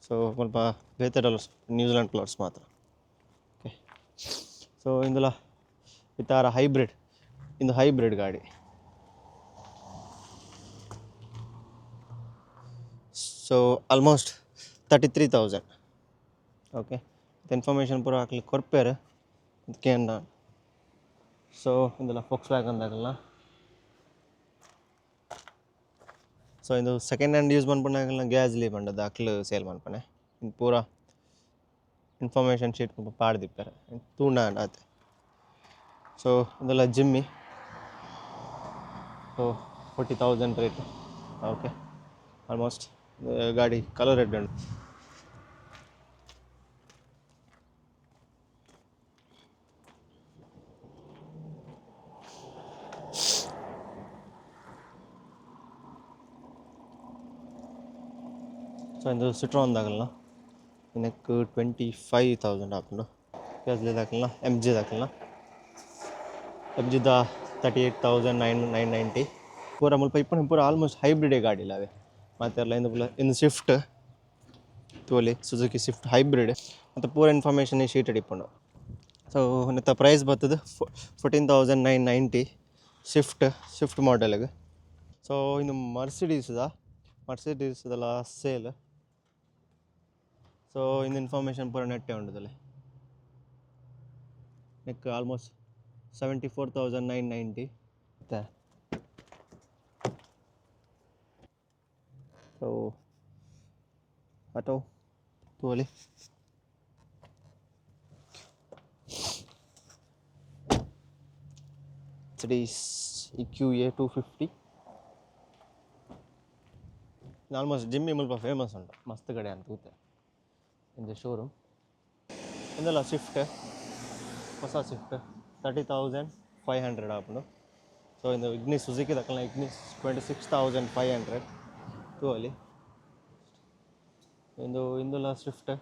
ಸೊ ಸ್ವಲ್ಪ ಬೇತೆ ಡಾಲರ್ಸ್ ನ್ಯೂಜಿಲೆಂಡ್ ಡಾಲರ್ಸ್ ಮಾತ್ರ. ಓಕೆ ಸೊ ಇಂದುಲ ಇತ್ತಾರ ಹೈಬ್ರಿಡ್ ಗಾಡಿ. So almost 33,000. ಓಕೆ ಇನ್ಫಾರ್ಮೇಷನ್ ಪೂರ ಹಾಕ್ಲಿಕ್ಕೆ ಕೊರ್ಪೇರು ಅದಕ್ಕೆ ನಾನು. ಸೊ ಇಂದೆಲ್ಲ ಫೋಕ್ಸ್ ವ್ಯಾಗನ್ ದಾಗಲ್ಲ. ಸೊ ಇದು ಸೆಕೆಂಡ್ ಹ್ಯಾಂಡ್ ಯೂಸ್ ಮನ್ಪುಂಡಾಗಲ್ಲ ಗ್ಯಾಸ್ಲಿ ಬಂಡದ್ದು ಅಕ್ಲು ಸೇಲ್ ಮನ್ಪನೆ. ಇನ್ನು ಪೂರ ಇನ್ಫಾರ್ಮೇಷನ್ ಶೀಟ್ ಪಾಡ್ದಿಪ್ಪೇರೆ ತೂಂಡ ಆತೆ. ಸೊ ಇದೆಲ್ಲ Jimny. So 40,000 rate. Okay almost ಗಾಡಿ ಕಲರ್ ರೆಡ್ ಉಂಟು. ಸೊ ಇದು ಸಿಟ್ರಾನ್ ದಾಗಲ್ಲ ಇದಕ್ಕೆ 25,000 ಹಾಕೊಂಡು. ಗ್ಯಾಸ್ಲಿ ದಾಕಲ್ನ ಎಮ್ ಜಿದ 38,990 ಪೂರ ಮುಲ್ಪ ಇಪ್ಪನ ಪೂರ ಆಲ್ಮೋಸ್ಟ್ ಹೈಬ್ರಿಡೇ ಗಾಡಿ ಇಲ್ಲ ಅವೇ ಮಾತೆಲ್ಲ. ಇಂದು ಸ್ವಿಫ್ಟ್ ತೋಲಿ ಸುಜುಕಿ ಸ್ವಿಫ್ಟ್ ಹೈಬ್ರಿಡ್ ಮತ್ತು ಪೂರ ಇನ್ಫಾರ್ಮೇಷನ್ ಈ ಶೀಟ್ ಇಪ್ಪುಂಡು. ಸೊ ನೆತ್ತ ಪ್ರೈಸ್ ಬರ್ತದೆ 14,990 ಸ್ವಿಫ್ಟ್ ಮಾಡೆಲ್ಗೆ. ಸೊ ಇನ್ನು ಮರ್ಸಿಡೀಸ್ದಲ್ಲ ಸೇಲ್. ಸೊ ಇನ್ನು ಇನ್ಫಾರ್ಮೇಷನ್ ಪೂರ ನೆಟ್ಟೆ ಉಂಟದಲ್ಲಿ ನೆಕ್ ಆಲ್ಮೋಸ್ಟ್ 74,990 ಮತ್ತೆ. ಸೊ ಆಟೋ ತೋಲಿ Mercedes EQA 250. ಆಲ್ಮೋಸ್ಟ್ ಜಿಮ್ಮಿ ಮುಲ್ಪ ಫೇಮಸ್ ಉಂಟು ಮಸ್ತ್ ಕಡೆ ಅಂತ ಕೂತೆ ಇಂದ ಶೋರೂಮ್. ಇಂದೆಲ್ಲ ಹೊಸ ಸ್ವಿಫ್ಟ್ 30,500 ಆಪುಂಡು. ಸೊ ಇಂದು ಸುಜುಕಿ ದಕ್ಕಲ್ನ 26,500 ತೂವಲ್ಲಿ ಇಂದುಲ ಸ್ವಿಫ್ಟ್.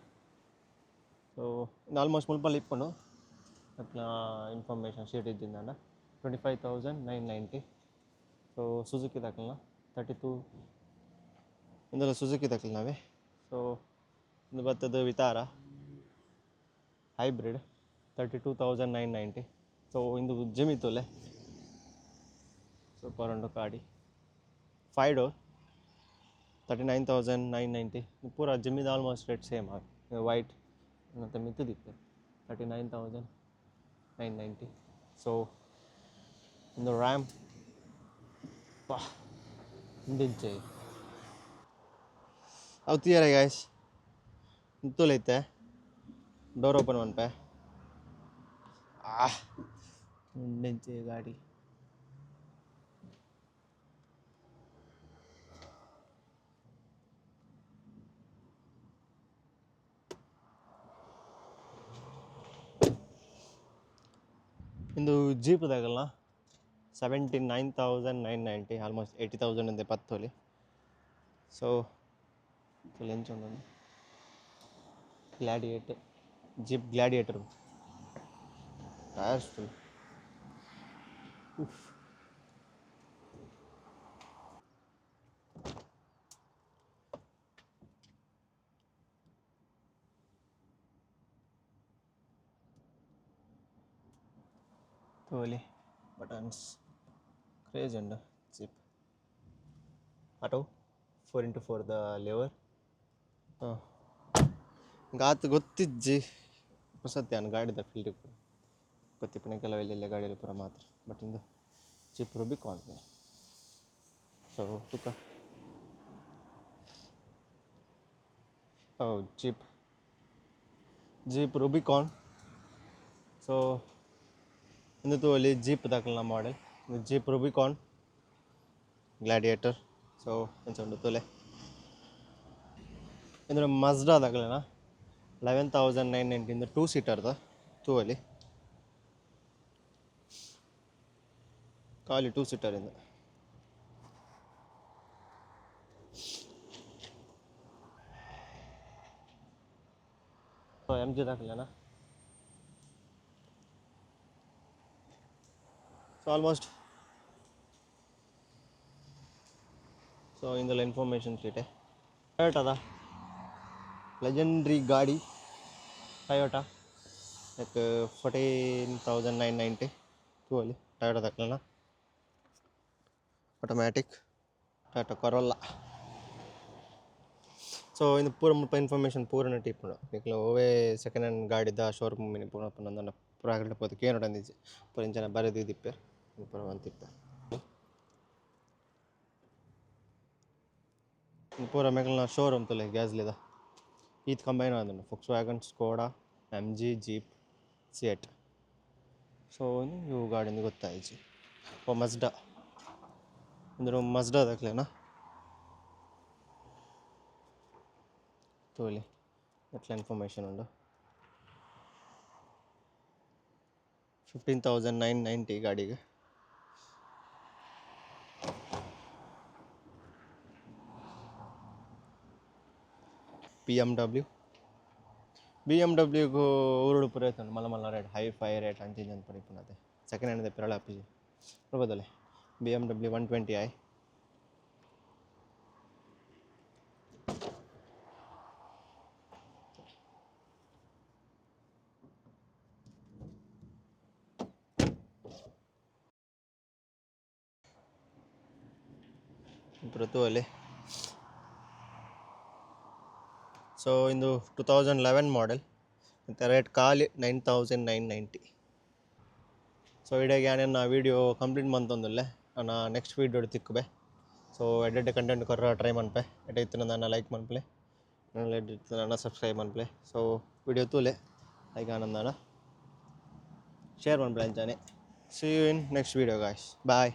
ಸೊ ಇನ್ನು ಆಲ್ಮೋಸ್ಟ್ ಮುಲ್ಪಲ್ಲಿ ಇಪ್ಪುಂಡು ಅಟ್ಲ ಇನ್ಫಾರ್ಮೇಷನ್ ಶೀಟ್ ಇದ್ದಿಂದ 25,990. ಸೊ ಸುಜುಕಿ ದಕ್ಕಲ್ನ 32 ಇಂದೆಲ್ಲ ಸುಜುಕಿ ದಕ್ಕಲ್ನವೇ. ಸೊ ಇಂದು ಬರ್ತದೆ ವಿತಾರ ಹೈಬ್ರಿಡ್ 32,990. ಸೊ ಇಂದು ಜಿಮಿತೋಲೆ ಸೂಪರ್ ಉಂಡು ಗಾಡಿ 5 ಡೋರ್ 39,990. ಪೂರ ಜಿಮ್ಮಿದ ಆಲ್ಮೋಸ್ಟ್ ರೇಟ್ ಸೇಮ್ ಆಗಿ ವೈಟ್ ಮತ್ತು ಮಿತ್ತದಿತ್ತು 39,990. ಸೊ ಒಂದು ರ್ಯಾಮ್ ಇಂಡಿಂಚೆ ಅವು ತೀಯರ ಗಾಯ್ಸ್ ತೋಲೈತೆ ಡೋರ್ ಓಪನ್ ಮನ್ಪೆ ಇಂಡಿಂಚೆ ಗಾಡಿ. ಇಂದು ಜೀಪ್ದಾಗಲ್ಲ 79,990 ಆಲ್ಮೋಸ್ಟ್ 80,000 ಇಂದ 10 ತೊಲಿ. ಸೊ ಎಂಚ ಉಂಟು ಜೀಪ್ ಗ್ಲಾಡಿಯೇಟರ್ ಟಯರ್ಸ್ ಫುಲ್. ತೋಲಿ ಬಟನ್ಸ್ ಕ್ರೇಜ್ ಉಂಡು ಜೀಪ್ ಆಟೋ 4x4 ದ ಲೆವರ್ ಹಾಂ ಗಾತ್ ಗೊತ್ತಿಜ್ಜಿ ಹೊಸತ್ತೆ ನಾನು ಗಾಡಿದ ಫೀಲ್ಡ್ ಗೊತ್ತಿಪ್ಪಣೆ ಕೆಲವೆಲ್ಲ ಗಾಡಿಯಲ್ಲಿ ಪೂರ ಮಾತ್ರ ಬಟ್ ಇಂದು ಜೀಪ್ ರೂಬಿಕಾನ್ ಸೊ ತುಕ ಜೀಪ್ ರೂಬಿಕಾನ್ ಸೊ ಇಂದು ತೋಲಿ ಜೀಪ್ ದಾಖಲ model Jeep Rubicon Gladiator so ಎಂಚ ಉಂಡು ತೋಲೆ ಇಂದ್ರ ಮಜ್ಡಾ ದಾಖಲೆನಾ 11,990 ಇಂದ 2 ಸೀಟರ್ದ ತೂವಲ್ಲಿ ಖಾಲಿ 2 ಸೀಟರಿಂದ ಸೊ ಎಮ್ ಜಿ ದಾಖಲೆನಾ ಸೊ ಆಲ್ಮೋಸ್ಟ್ ಸೊ ಇಂದೆಲ್ಲ ಇನ್ಫಾರ್ಮೇಷನ್ ಶೀಟೆ ಟೊಯೋಟದ ಲೆಜೆಂಡ್ರಿ ಗಾಡಿ ಟೊಯೋಟಾ ಲೈಕ್ 14,990 ತೂವಲ್ಲಿ ಟೊಯೋಟಾ ದಾಖಲೆನಾ ಆಟೋಮ್ಯಾಟಿಕ್ ಟೊಯೋಟಾ ಕೊರೋಲಾ ಸೊ ಇದು ಪೂರ ಮುಲ್ಪ ಇನ್ಫಾರ್ಮೇಷನ್ ಪೂರನ ಟಿಪ್ಪುಂಡು ನಿಕ್ಲ ಓವೇ ಸೆಕೆಂಡ್ ಹ್ಯಾಂಡ್ ಗಾಡಿದ ಶೋರೂಮ್ ಮಿನಿ ಪೂರ ನನ್ನ ಪ್ರಾಗಡ್ ಪೋದು ಕೇನೋಡು ಅಂದಿಜ್ಜಿ ಪೂರ ಇಂಚನ ಬರೆದು ದಿಪ್ಪೆ ಪೂರ ಅಂತಿಪ್ಪೆ ಪೂರ ಮೆಗಲ್ನ ಶೋರೂಮ್ ತೊಲೆ ಗ್ಯಾಸ್ಲಿದ ಈತ್ ಕಂಬೈನ್ ಆದಂಡು Volkswagen Skoda M G Jeep SEAT so ಇವು ಗಾಡಿಂದ ಗೊತ್ತಾಯಿಜ್ಜಿ ಓ ಮಜ್ಡಾ ಅಂದ್ರೆ ಮಜ್ಡಾ ದಾಖಲೆನಾ ತೋಲಿ ಎಟ್ಲ ಇನ್ಫಾರ್ಮೇಷನ್ ಉಂಡು 15,990 ಗಾಡಿಗೆ ಬಿ ಎಮ್ ಡಬ್ಲ್ಯೂಗೂ ಊರುಡು ಪೂರ ಆಯ್ತು ಮಲ್ಲ ಮಲ್ಲ ರೇಟ್ ಹೈ ರೇಟ್ ಅಂಚಿಂಜ ಅಂತ ಪಡಿಪುನತೆ ಸೆಕೆಂಡ್ ಹ್ಯಾಂಡ್ ಪೆರಳ ಅಪ್ಪಿಜಿ ನೋಡ್ಬೋದಲ್ಲೇ BMW 120i ತೂವಲ್ಲಿ ಸೊ ಇಂದು 2011 ಮಾಡೆಲ್ ಮತ್ತು ರೇಟ್ ಖಾಲಿ 9,990 ಸೊ ಇಡೆಗೆ ನಾನು ವೀಡಿಯೋ ಕಂಪ್ಲೀಟ್ ಮಂತೊಂದುಲ್ಲೆ ನಾನು ನೆಕ್ಸ್ಟ್ ವೀಡಿಯೋ ತಿಕ್ಕಬೆ ಸೊ ಎಡ್ಡೆ ಕಂಟೆಂಟ್ ಕೊರ ಟ್ರೈ ಮನ್ಪೆ ಎಡ್ಡೆ ಇತ್ತು ನನ್ನ ಲೈಕ್ ಮನ್ಪಲೆ ಎಡ್ಡೆ ಇತ್ತು ನನ್ನ ಸಬ್ಸ್ಕ್ರೈಬ್ ಮನ್ಪಲೆ ಸೊ ವೀಡಿಯೋ ತೂಲೆ ಲೈಕ್ ಆನಂದಾನ ಶೇರ್ ಮನ್ಪಲೆ ಅಂಚಾನೆ see you in next video guys bye